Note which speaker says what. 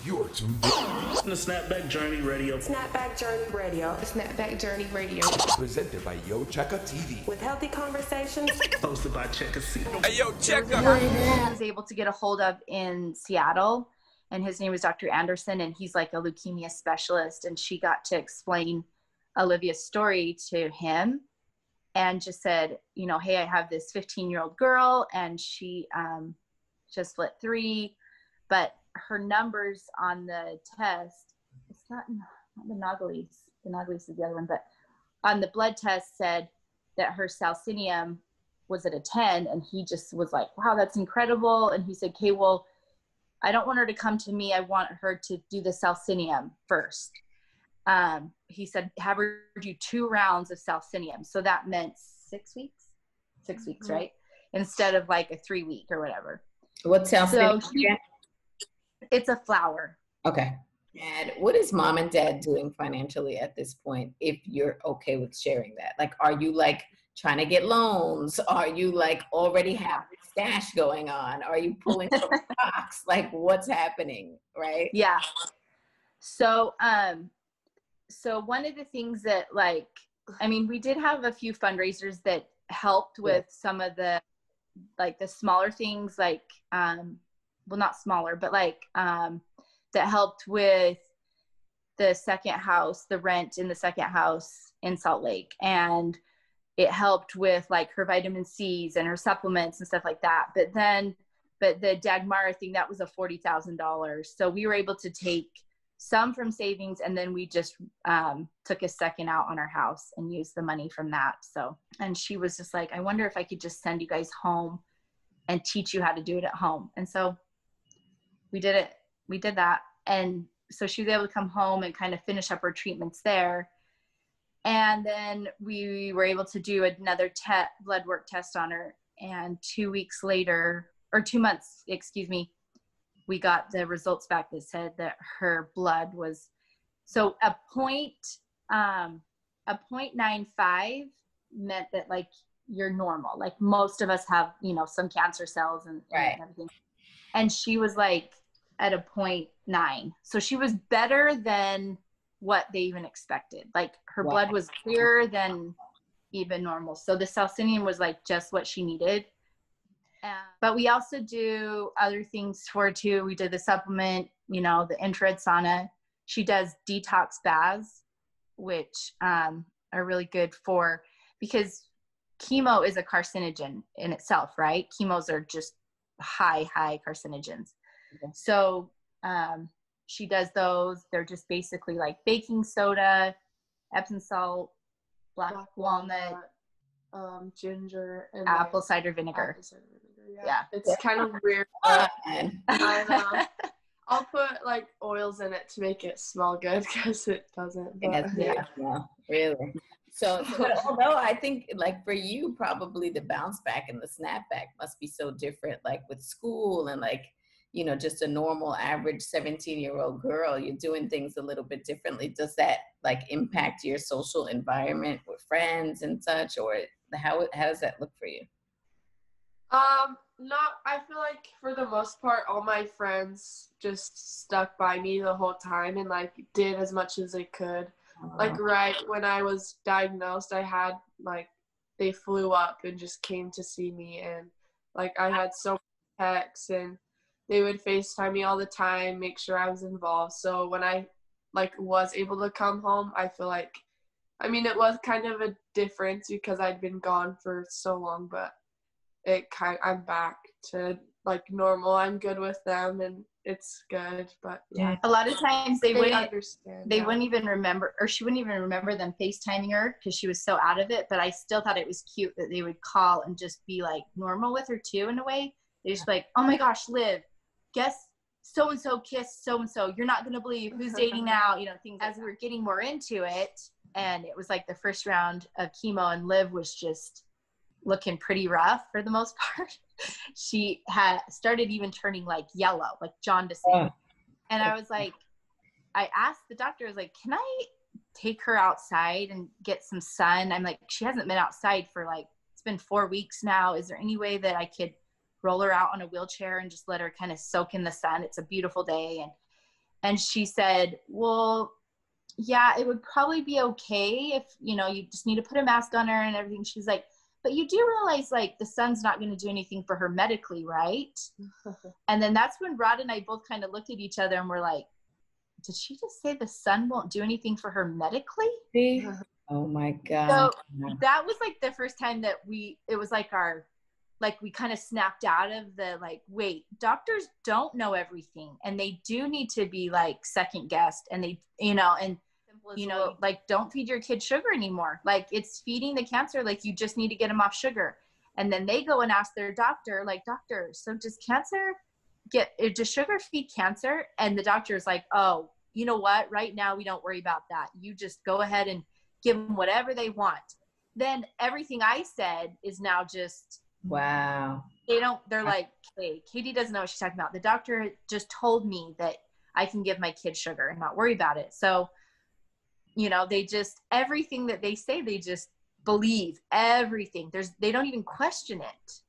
Speaker 1: You're tuned in.
Speaker 2: The Snapback Journey Radio.
Speaker 3: Snapback Journey Radio.
Speaker 4: Snapback Journey Radio.
Speaker 1: Presented by Checka TV.
Speaker 3: With healthy conversations.
Speaker 2: Hosted by Checka.
Speaker 1: Hey, yo, Checka.
Speaker 5: He was able to get a hold of in Seattle, and his name was Dr. Anderson, and he's like a leukemia specialist, and she got to explain Olivia's story to him and just said, you know, hey, I have this 15-year-old girl, and she just split 3, but her numbers on the test, it's not the Nagelis. The Nagelis is the other one, but on the blood test said that her salcinium was at a 10, and he just was like, wow, that's incredible. And he said, okay, well, I don't want her to come to me. I want her to do the salcinium first. He said, have her do 2 rounds of salcinium. So that meant 6 weeks, 6 weeks, right? Instead of like a 3-week or whatever.
Speaker 4: What's salcinium?
Speaker 5: So it's a flower.
Speaker 4: Okay. And what is mom and dad doing financially at this point, if you're okay with sharing that? Like, are you like trying to get loans? Are you like already have a stash going on? Are you pulling from stocks? Like, what's happening, right?
Speaker 5: Yeah. So, so one of the things that, like, I mean, we did have a few fundraisers that helped with some of the, like, the smaller things, like, well, not smaller, but like, that helped with the second house, the rent in the second house in Salt Lake. And it helped with like her vitamin C's and her supplements and stuff like that. But the Dagmara thing, that was a $40,000. So we were able to take some from savings, and then we just took a second out on our house and used the money from that. So, and she was just like, I wonder if I could just send you guys home and teach you how to do it at home. And so we did it. We did that. And so she was able to come home and kind of finish up her treatments there. And then we were able to do another blood work test on her. And 2 weeks later, or 2 months, excuse me, we got the results back that said that her blood was, so a 0.95 meant that like you're normal. Like most of us have, you know, some cancer cells and everything. And she was like at a 0.9. So she was better than what they even expected. Like her blood was clearer than even normal. So the salcinium was like just what she needed. But we also do other things for her too. We did the supplement, you know, the infrared sauna. She does detox baths, which are really good for, because chemo is a carcinogen in itself, right? Chemos are just high carcinogens. Okay. So she does those. They're just basically like baking soda, Epsom salt, black walnut,
Speaker 6: ginger, and
Speaker 5: apple cider vinegar. Yeah.
Speaker 6: It's kind of weird. I'll put like oils in it to make it smell good, because it doesn't.
Speaker 4: Yeah, really. So but although I think like for you, probably the bounce back and the snapback must be so different, like with school and like, you know, just a normal average 17-year-old girl, you're doing things a little bit differently. Does that like impact your social environment with friends and such, or how does that look for you?
Speaker 6: I feel like for the most part, all my friends just stuck by me the whole time and like did as much as they could. Like right when I was diagnosed, I had like, they flew up and just came to see me, and like I had so many texts, and they would FaceTime me all the time, make sure I was involved. So when I like was able to come home, I feel like, I mean, it was kind of a difference because I'd been gone for so long, but I'm back to like normal. I'm good with them and it's good, but yeah.
Speaker 5: A lot of times they wouldn't
Speaker 6: understand.
Speaker 5: They wouldn't even remember, or she wouldn't even remember them FaceTiming her because she was so out of it. But I still thought it was cute that they would call and just be like normal with her too, in a way. They just like, oh my gosh, Liv, guess so-and-so kissed so-and-so. You're not going to believe who's dating now, you know, things. As we were getting more into it, and it was like the first round of chemo, and Liv was just looking pretty rough for the most part. She had started even turning like yellow, like jaundicing. And I was like, I asked the doctor, I was like, can I take her outside and get some sun? I'm like, she hasn't been outside for like, it's been 4 weeks now. Is there any way that I could roll her out on a wheelchair and just let her kind of soak in the sun? It's a beautiful day. And she said, well, yeah, it would probably be okay if, you know, you just need to put a mask on her and everything. She's like, but you do realize like the sun's not going to do anything for her medically, right? And then that's when Rod and I both kind of looked at each other and we're like, did she just say the sun won't do anything for her medically?
Speaker 4: Oh my God.
Speaker 5: So that was like the first time that it was like we kind of snapped out of the like, wait, doctors don't know everything and they do need to be like second guessed, and they, you know, and you know, like don't feed your kid sugar anymore. Like it's feeding the cancer. Like you just need to get them off sugar. And then they go and ask their doctor, like, doctor, so does sugar feed cancer? And the doctor is like, oh, you know what? Right now, we don't worry about that. You just go ahead and give them whatever they want. Then everything I said is now just,
Speaker 4: wow.
Speaker 5: They're like, hey, Katie doesn't know what she's talking about. The doctor just told me that I can give my kid sugar and not worry about it. So, you know, everything that they say, they just believe everything. They don't even question it.